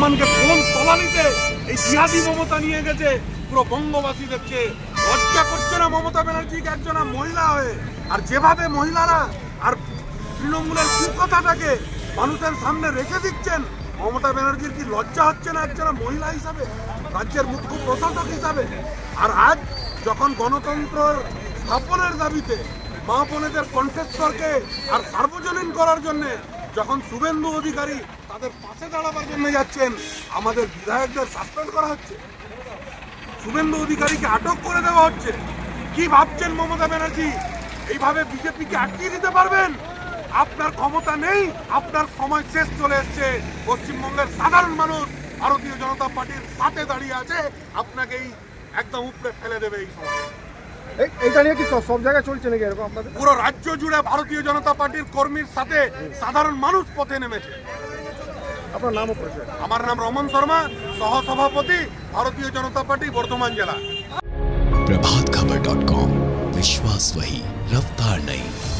সম্মানকে কোন তলানিতে এই জিহাদি মমতা নিয়ে গেছে পুরো বঙ্গবাসী দেখছে। লজ্জা করছে না মমতা ব্যানার্জিকে একজন মহিলা হয়ে? আর যেভাবে মহিলারা আর তৃণমূলের কুকথাটাকে মানুষের সামনে রেখে দিচ্ছেন, মমতা ব্যানার্জির কি লজ্জা হচ্ছে না একজন মহিলা হিসাবে, রাজ্যের মুখ্য প্রশাসক হিসাবে? আর আজ যখন গণতন্ত্র স্থাপনের দাবিতে মা বোনেদের কণ্ঠস্বরকে আর সার্বজনীন করার জন্য যখন শুভেন্দু অধিকারী তাদের পাশে দাঁড়াবার জন্য যাচ্ছেন, আমাদের বিধায়কদের সাসপেন্ড করা হচ্ছে, শুভেন্দু অধিকারীকে আটক করে দেওয়া হচ্ছে। কি ভাবছেন মমতা ব্যানার্জি? এইভাবে বিজেপিকে আটকিয়ে দিতে পারবেন? আপনার ক্ষমতা নেই, আপনার সময় শেষ চলে এসছে। পশ্চিমবঙ্গের সাধারণ মানুষ ভারতীয় জনতা পার্টির সাথে দাঁড়িয়ে আছে, আপনাকেই একদম উপরে ফেলে দেবে এই সময়। এটা নিয়ে কি সব জায়গায় চলছে নাকি এরকম আপনাদের? পুরো রাজ্য জুড়ে ভারতীয় জনতা পার্টির কর্মীর সাথে সাধারণ মানুষ পথে নেমেছে। আপনার নামও পরিচয়? আমার নাম রমন শর্মা, সহসভাপতি भारतीय जनता पार्टी वर्धमान जिला। प्रभातखबर.com, विश्वास वही, रफ्तार नहीं।